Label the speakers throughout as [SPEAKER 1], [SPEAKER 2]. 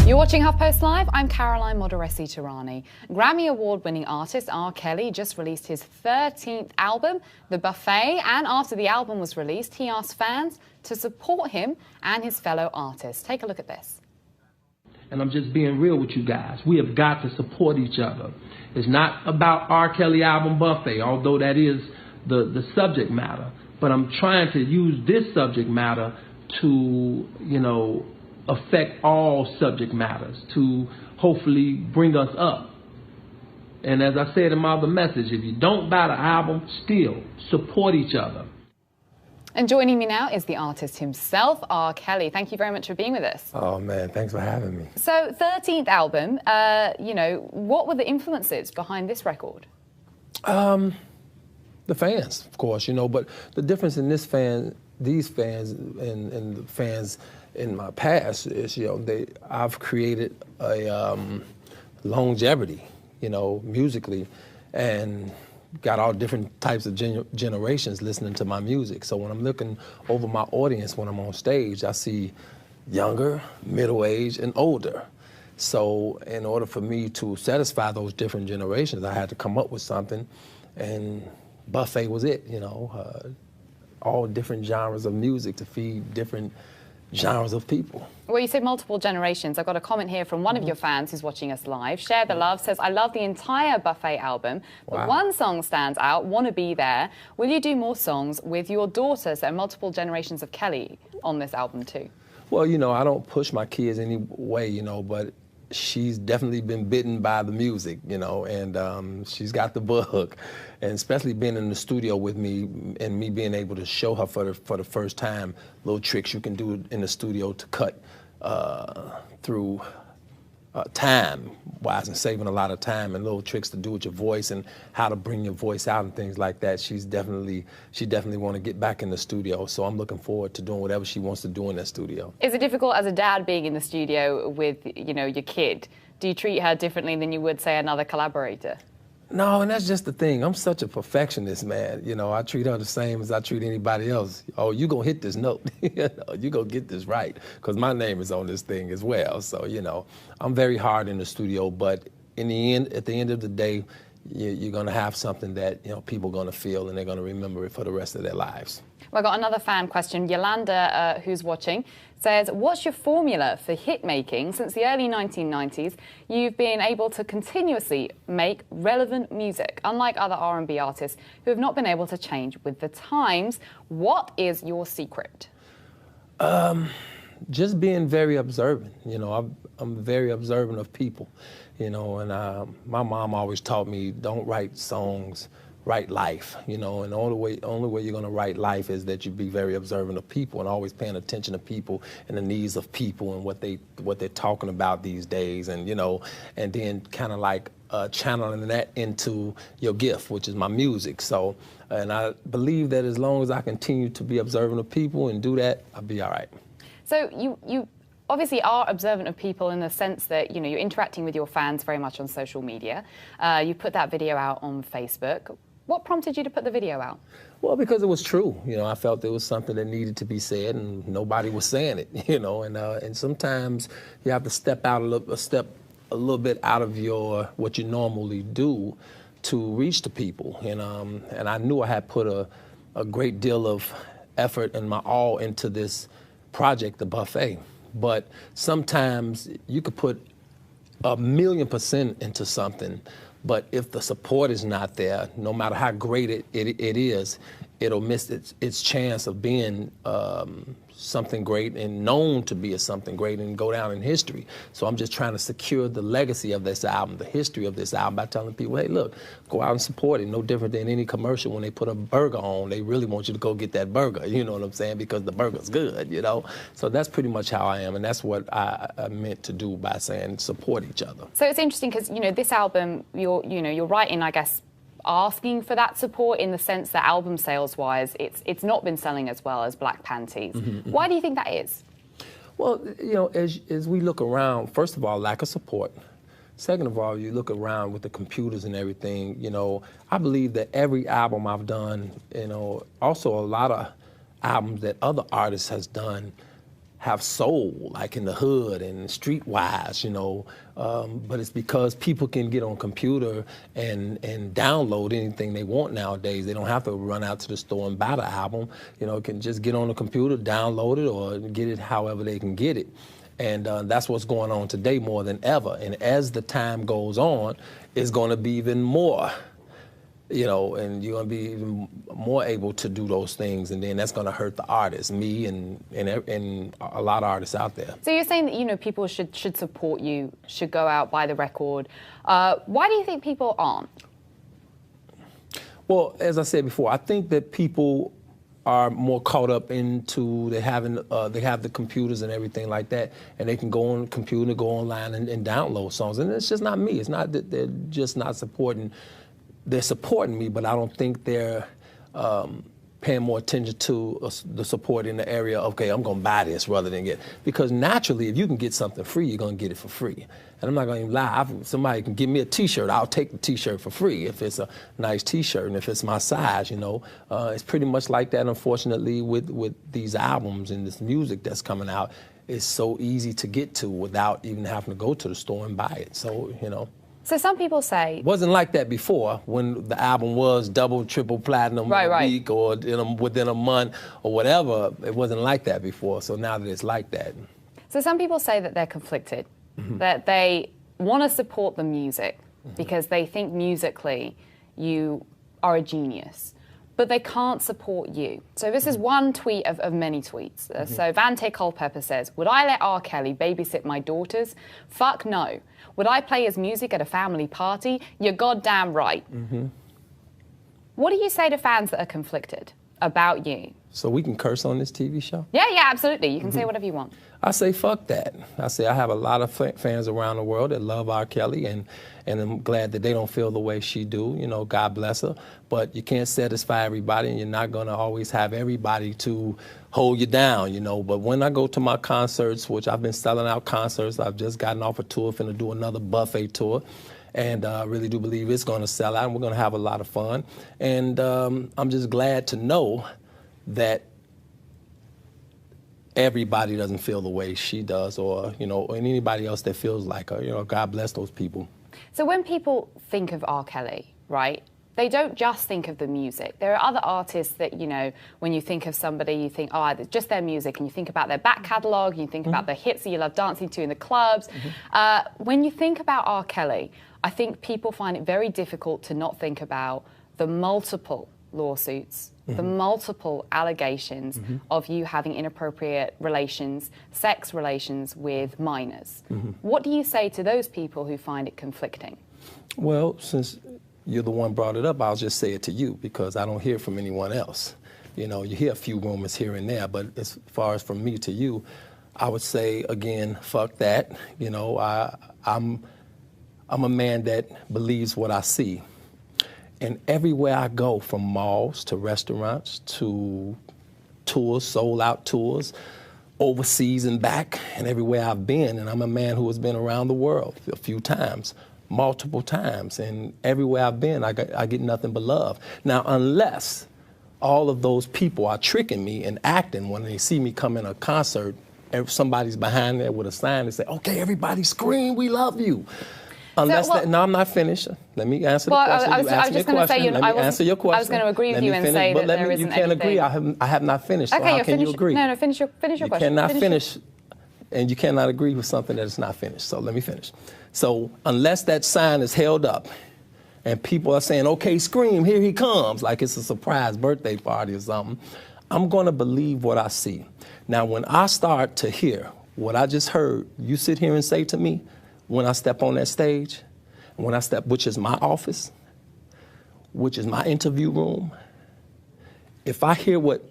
[SPEAKER 1] You're watching HuffPost Live. I'm Caroline Modaresi-Tirani. Grammy Award-winning artist R. Kelly just released his 13th album, The Buffet, and after the album was released, he asked fans to support him and his fellow artists. Take a look at this.
[SPEAKER 2] And I'm just being real with you guys. We have got to support each other. It's not about R. Kelly album Buffet, although that is the subject matter. But I'm trying to use this subject matter to, affect all subject matters, to hopefully bring us up. And as I said in my other message, if you don't buy the album, still support each other.
[SPEAKER 1] And joining me now is the artist himself, R. Kelly. Thank you very much for being with us.
[SPEAKER 3] Oh, man, thanks for having me.
[SPEAKER 1] So, 13th album, what were the influences behind this record?
[SPEAKER 3] The fans, of course, but the difference in these fans and the fans in my past is, I've created a longevity, musically, and got all different types of generations listening to my music. So when I'm looking over my audience when I'm on stage, I see younger, middle-aged, and older. So in order for me to satisfy those different generations, I had to come up with something, and Buffet was it, all different genres of music to feed different genres of people.
[SPEAKER 1] Well, you said multiple generations. I've got a comment here from one of your fans who's watching us live. Share the Love says, I love the entire Buffet album, but one song stands out, Wanna Be There. Will you do more songs with your daughters? There are multiple generations of Kelly on this album too.
[SPEAKER 3] Well, I don't push my kids any way, but she's definitely been bitten by the music, and she's got the bug. And especially being in the studio with me and me being able to show her for the first time little tricks you can do in the studio to cut through time-wise and saving a lot of time, and little tricks to do with your voice and how to bring your voice out and things like that. She definitely want to get back in the studio, so I'm looking forward to doing whatever she wants to do in that studio.
[SPEAKER 1] Is it difficult as a dad being in the studio with, your kid? Do you treat her differently than you would, say, another collaborator?
[SPEAKER 3] No, and that's just the thing. I'm such a perfectionist, man. I treat her the same as I treat anybody else. Oh, you gonna hit this note. You gonna get this right, because my name is on this thing as well. So, I'm very hard in the studio, but at the end of the day, you're gonna have something that, people are gonna feel and they're gonna remember it for the rest of their lives.
[SPEAKER 1] Well, I got another fan question. Yolanda, who's watching, says, what's your formula for hit making? Since the early 1990s, you've been able to continuously make relevant music, unlike other R&B artists who have not been able to change with the times. What is your secret?
[SPEAKER 3] Just being very observant. I'm very observant of people, and my mom always taught me, don't write songs, write life, and the only way you're gonna write life is that you be very observant of people and always paying attention to people and the needs of people and what they're talking about these days, and and then kind of like channeling that into your gift, which is my music. So, and I believe that as long as I continue to be observant of people and do that, I'll be all right.
[SPEAKER 1] So you obviously are observant of people in the sense that, you're interacting with your fans very much on social media. You put that video out on Facebook. What prompted you to put the video out?
[SPEAKER 3] Well, because it was true. I felt there was something that needed to be said, and nobody was saying it. And sometimes you have to step a little bit out of what you normally do to reach the people. And I knew I had put a great deal of effort and my all into this project, The Buffet. But sometimes you could put 1,000,000% into something, but if the support is not there, no matter how great it is, it'll miss its chance of being something great and known to be something great and go down in history. So I'm just trying to secure the legacy of this album, the history of this album, by telling people, hey, look, go out and support it. No different than any commercial. When they put a burger on, they really want you to go get that burger, you know what I'm saying, because the burger's good, So that's pretty much how I am, and that's what I meant to do by saying support each other.
[SPEAKER 1] So it's interesting because, this album, you're writing, I guess, asking for that support in the sense that album sales-wise, it's not been selling as well as Black Panties. Mm-hmm. Why do you think that is?
[SPEAKER 3] Well, as we look around, first of all, lack of support. Second of all, you look around with the computers and everything, I believe that every album I've done, also a lot of albums that other artists has done, have soul, like in the hood and streetwise, you know. But it's because people can get on computer and download anything they want nowadays. They don't have to run out to the store and buy the album. You know, can just get on the computer, download it, or get it however they can get it. And that's what's going on today more than ever. And as the time goes on, it's going to be even more, you know, and you're going to be even more able to do those things, and then that's going to hurt the artists, me and a lot of artists out there.
[SPEAKER 1] So you're saying that, you know, people should support you, should go out, buy the record. Why do you think people aren't?
[SPEAKER 3] Well, as I said before, I think that people are more caught up into they have the computers and everything like that, and they can go on the computer, go online and download songs. And it's just not me. It's not that they're just not supporting. They're supporting me, but I don't think they're paying more attention to the support in the area of, okay, I'm going to buy this rather than get, because naturally, if you can get something free, you're going to get it for free. And I'm not going to lie, somebody can give me a T-shirt, I'll take the T-shirt for free if it's a nice T-shirt and if it's my size, you know. It's pretty much like that, unfortunately, with these albums and this music that's coming out. It's so easy to get to without even having to go to the store and buy it, so, you know.
[SPEAKER 1] So some people say...
[SPEAKER 3] It wasn't like that before, when the album was double, triple platinum a week or within a month or whatever. It wasn't like that before, so now that it's like that.
[SPEAKER 1] So some people say that they're conflicted, that they want to support the music because they think musically you are a genius, but they can't support you. So this is one tweet of many tweets. So Vante Culpepper says, would I let R. Kelly babysit my daughters? Fuck no. Would I play his music at a family party? You're goddamn right. What do you say to fans that are conflicted about you?
[SPEAKER 3] So we can curse on this TV show?
[SPEAKER 1] Yeah, absolutely. You can say whatever you want.
[SPEAKER 3] I say fuck that. I say I have a lot of fans around the world that love R. Kelly, and I'm glad that they don't feel the way she do. You know, God bless her. But you can't satisfy everybody, and you're not going to always have everybody to hold you down, you know. But when I go to my concerts, which I've been selling out concerts, I've just gotten off a tour, finna do another buffet tour. And I really do believe it's going to sell out, and we're going to have a lot of fun. And I'm just glad to know that everybody doesn't feel the way she does, or, you know, or anybody else that feels like her. You know, God bless those people.
[SPEAKER 1] So when people think of R. Kelly, right, they don't just think of the music. There are other artists that, you know, when you think of somebody, you think, oh, it's just their music, and you think about their back catalogue, you think about the hits that you love dancing to in the clubs. When you think about R. Kelly, I think people find it very difficult to not think about the multiple lawsuits, the multiple allegations of you having inappropriate relations, sex relations with minors. What do you say to those people who find it conflicting?
[SPEAKER 3] Well, since you're the one brought it up, I'll just say it to you, because I don't hear from anyone else. You know, you hear a few rumors here and there, but as far as from me to you, I would say, again, fuck that. You know, I'm a man that believes what I see. And everywhere I go, from malls to restaurants to tours, sold-out tours, overseas and back, and everywhere I've been, and I'm a man who has been around the world a few times, multiple times, and everywhere I've been, I get nothing but love. Now, unless all of those people are tricking me and acting when they see me come in a concert, and somebody's behind there with a sign that say, okay, everybody scream, we love you. Unless
[SPEAKER 1] so, well,
[SPEAKER 3] no, I'm not finished. Let me answer the question.
[SPEAKER 1] I was just going to say,
[SPEAKER 3] Let me answer your question.
[SPEAKER 1] I was going to agree with you and say that there isn't
[SPEAKER 3] You can't
[SPEAKER 1] anything.
[SPEAKER 3] agree. I have not finished.
[SPEAKER 1] Okay,
[SPEAKER 3] so how can you agree?
[SPEAKER 1] No, finish your question.
[SPEAKER 3] You cannot finish, and you cannot agree with something that is not finished. So let me finish. So unless that sign is held up, and people are saying, okay, scream, here he comes, like it's a surprise birthday party or something, I'm going to believe what I see. Now, when I start to hear what I just heard you sit here and say to me, when I step on that stage, when I step, which is my office, which is my interview room, if I hear what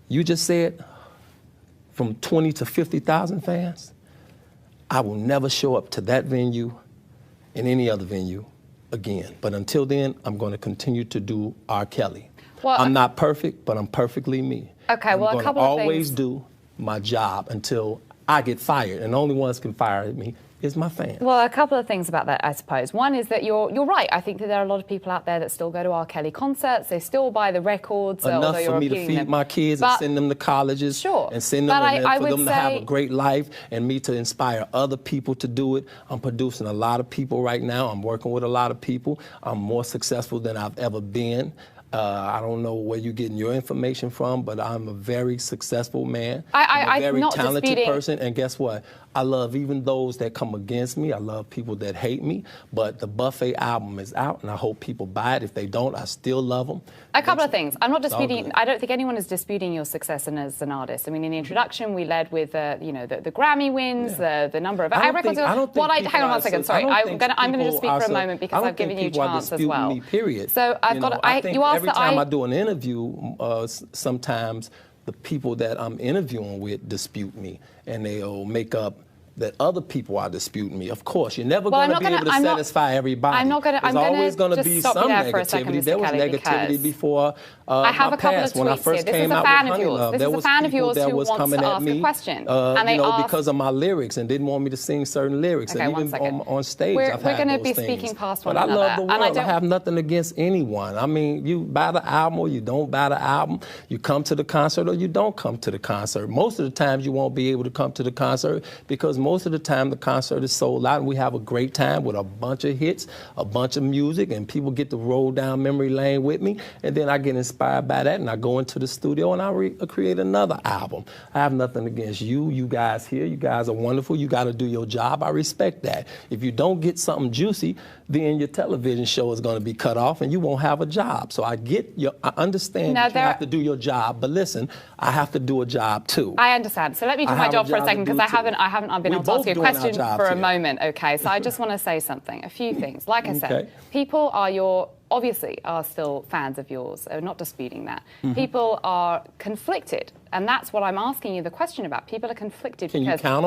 [SPEAKER 3] you just said from 20 to 50,000 fans, I will never show up to that venue and any other venue again. But until then, I'm going to continue to do R. Kelly. Well, I'm not perfect, but I'm perfectly me.
[SPEAKER 1] Okay, well, a couple
[SPEAKER 3] of things.
[SPEAKER 1] I'm
[SPEAKER 3] always do my job until I get fired, and the only ones can fire me is my fans.
[SPEAKER 1] Well, a couple of things about that, I suppose. One is that you're right. I think that there are a lot of people out there that still go to R. Kelly concerts. They still buy the records.
[SPEAKER 3] Enough for me to feed my kids and send them to colleges.
[SPEAKER 1] Sure.
[SPEAKER 3] And send them for them to have a great life, and me to inspire other people to do it. I'm producing a lot of people right now. I'm working with a lot of people. I'm more successful than I've ever been. I don't know where you're getting your information from, but I'm a very successful man. I'm a very talented person, and guess what? I love even those that come against me. I love people that hate me, but the Buffet album is out, and I hope people buy it. If they don't, I still love them.
[SPEAKER 1] A couple of things. I'm not disputing. I don't think anyone is disputing your success as an artist. I mean, in the introduction, we led with you know, the Grammy wins, the number of records. Hang on one second. Sorry, I'm going to just speak for a moment because I've given you a chance as well.
[SPEAKER 3] Period.
[SPEAKER 1] So I've got. You asked
[SPEAKER 3] every time I do an interview, sometimes the people that I'm interviewing with dispute me, and they'll make up that other people are disputing me. Of course, you're never going to be able to satisfy everybody. There's always going to be some negativity. There was negativity before
[SPEAKER 1] I have
[SPEAKER 3] my
[SPEAKER 1] a couple
[SPEAKER 3] past.
[SPEAKER 1] of tweets
[SPEAKER 3] when I first
[SPEAKER 1] here.
[SPEAKER 3] came out with Honey Love, there was people that was coming at me, because of my lyrics and didn't want me to sing certain lyrics. And even on stage, I've had those things.
[SPEAKER 1] We're going to be speaking past one another.
[SPEAKER 3] But I love the world. I have nothing against anyone. I mean, you buy the album or you don't buy the album. You come to the concert or you don't come to the concert. Most of the times you won't be able to come to the concert because most of the time the concert is sold out, and we have a great time with a bunch of hits, a bunch of music, and people get to roll down memory lane with me, and then I get inspired by that, and I go into the studio and I create another album. I have nothing against you guys here. You guys are wonderful. You got to do your job. I respect that. If you don't get something juicy, then your television show is going to be cut off and you won't have a job. So I understand that you have to do your job, but listen, I have to do a job too.
[SPEAKER 1] I understand. So let me do my job for a second because I haven't been able to ask you a question for a moment. Okay, so I just want to say something, a few things. Like I said, people obviously are still fans of yours. I'm not disputing that. People are conflicted, and that's what I'm asking you the question about. People are conflicted because...
[SPEAKER 3] Can you count them?